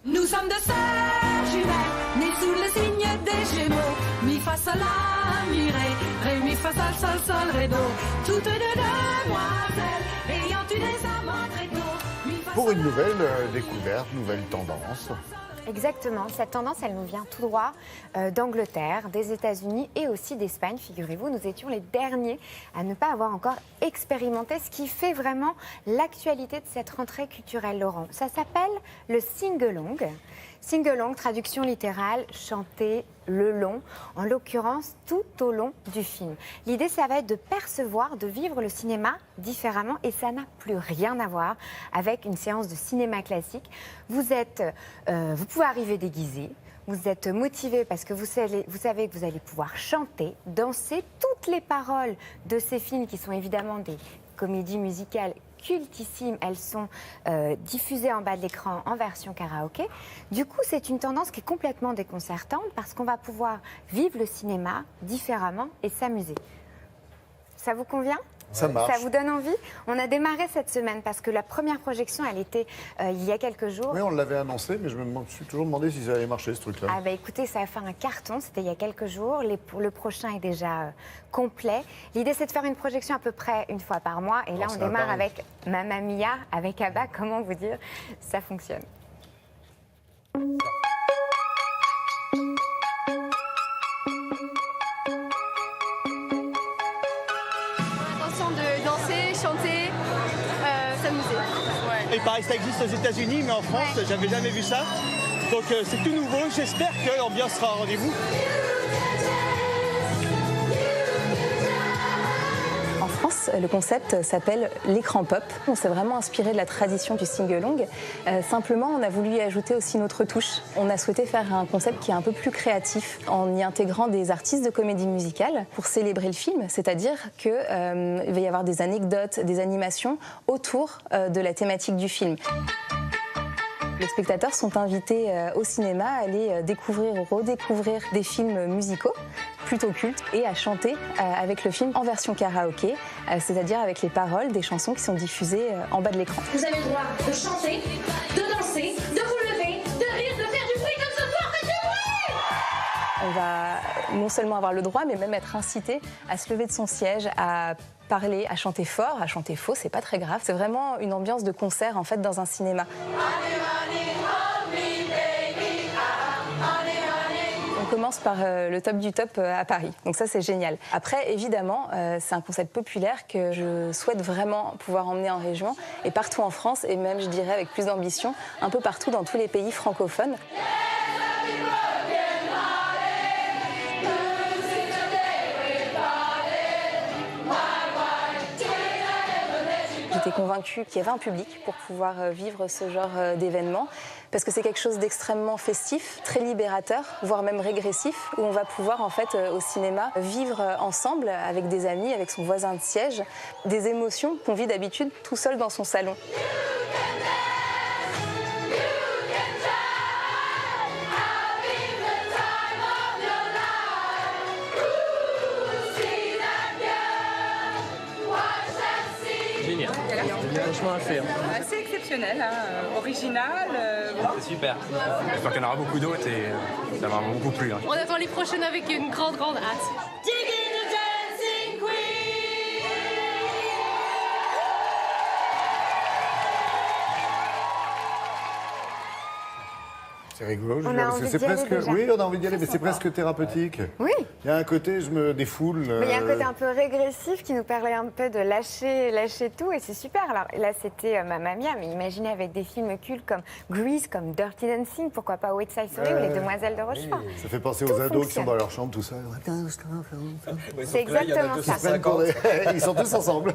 Nous sommes deux sœurs jumelles, nées sous le signe des Gémeaux. Mi fa sol la mi ré mi fa sol sol sol ré do. Toutes deux demoiselles, ayant eu des amants très tôt. Mi, fa, Pour sol, une nouvelle découverte, nouvelle tendance. Exactement, cette tendance, elle nous vient tout droit d'Angleterre, des États-Unis et aussi d'Espagne. Figurez-vous, nous étions les derniers à ne pas avoir encore expérimenté ce qui fait vraiment l'actualité de cette rentrée culturelle, Laurent. Ça s'appelle le sing-along. Sing-along, traduction littérale, chanter le long, en l'occurrence tout au long du film. L'idée, ça va être de percevoir, de vivre le cinéma différemment et ça n'a plus rien à voir avec une séance de cinéma classique. Vous pouvez arriver déguisé, vous êtes motivé parce que vous savez que vous allez pouvoir chanter, danser toutes les paroles de ces films qui sont évidemment des comédies musicales cultissimes, elles sont diffusées en bas de l'écran en version karaoké. Du coup, c'est une tendance qui est complètement déconcertante parce qu'on va pouvoir vivre le cinéma différemment et s'amuser. Ça vous convient ? Ça marche. Ça vous donne envie ? On a démarré cette semaine parce que la première projection, elle était il y a quelques jours. Oui, on l'avait annoncé, mais je me suis toujours demandé si ça allait marcher, ce truc-là. Ah bah écoutez, ça a fait un carton, c'était il y a quelques jours. Le prochain est déjà complet. L'idée, c'est de faire une projection à peu près une fois par mois. Et là, on démarre avec Mamma Mia, avec ABBA. Comment vous dire ? Ça fonctionne. De danser, chanter, s'amuser. Il paraît que ça existe aux États-Unis, mais en France, j'avais jamais vu ça. Donc c'est tout nouveau. J'espère que l'ambiance sera au rendez-vous. En France, le concept s'appelle l'écran pop. On s'est vraiment inspiré de la tradition du sing-along. Simplement, on a voulu y ajouter aussi notre touche. On a souhaité faire un concept qui est un peu plus créatif en y intégrant des artistes de comédie musicale pour célébrer le film. C'est-à-dire qu'il va y avoir des anecdotes, des animations autour de la thématique du film. Les spectateurs sont invités au cinéma à aller découvrir ou redécouvrir des films musicaux plutôt cultes et à chanter avec le film en version karaoké, c'est-à-dire avec les paroles des chansons qui sont diffusées en bas de l'écran. Vous avez le droit de chanter, de danser, de vous lever, de rire, de faire du bruit comme ce soir, faites du bruit! On va non seulement avoir le droit, mais même être incité à se lever de son siège, à parler, à chanter fort, à chanter faux, c'est pas très grave. C'est vraiment une ambiance de concert en fait dans un cinéma. On commence par le top du top à Paris, donc ça c'est génial. Après évidemment c'est un concept populaire que je souhaite vraiment pouvoir emmener en région et partout en France et même je dirais avec plus d'ambition un peu partout dans tous les pays francophones. J'étais convaincue qu'il y avait un public pour pouvoir vivre ce genre d'événement parce que c'est quelque chose d'extrêmement festif, très libérateur, voire même régressif, où on va pouvoir en fait au cinéma vivre ensemble avec des amis, avec son voisin de siège, des émotions qu'on vit d'habitude tout seul dans son salon. Génial. Franchement à faire. Assez exceptionnel, hein, original. C'est super. J'espère qu'il y en aura beaucoup d'autres et ça m'a beaucoup plu. Hein. On attend les prochaines avec une grande hâte. C'est rigolo, On a envie d'y aller déjà. Oui, on a envie d'y aller, mais c'est presque thérapeutique. Oui. Il y a un côté, je me défoule. Mais il y a un côté un peu régressif qui nous permet un peu de lâcher tout et c'est super. Alors là, c'était Mamma Mia, mais imaginez avec des films cultes comme Grease, comme Dirty Dancing, pourquoi pas West Side Story ou Les Demoiselles de Rochefort. Ça fait penser Tout aux ados qui sont fonctionne. dans leur chambre, tout ça. C'est exactement ça. Ils sont tous ensemble.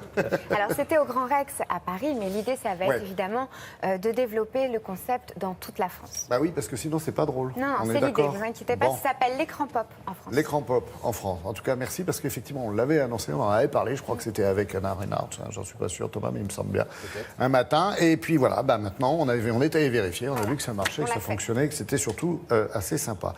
Alors c'était au Grand Rex à Paris, mais l'idée, ça va être Ouais. évidemment de développer le concept dans toute la France. Bah oui, parce que sinon, c'est pas drôle. Non, On est c'est l'idée, d'accord. vous inquiétez pas, Bon. ça s'appelle l'écran pop en France. L'écran pop en France. En tout cas, merci parce qu'effectivement, on l'avait annoncé, on en avait parlé. Je crois que c'était avec Anna Reinhardt, j'en suis pas sûr, Thomas, mais il me semble bien. Un matin. Et puis voilà, bah maintenant, on est allé vérifier, on a vu que ça marchait, que l'a ça fait. fonctionnait, que c'était surtout assez sympa.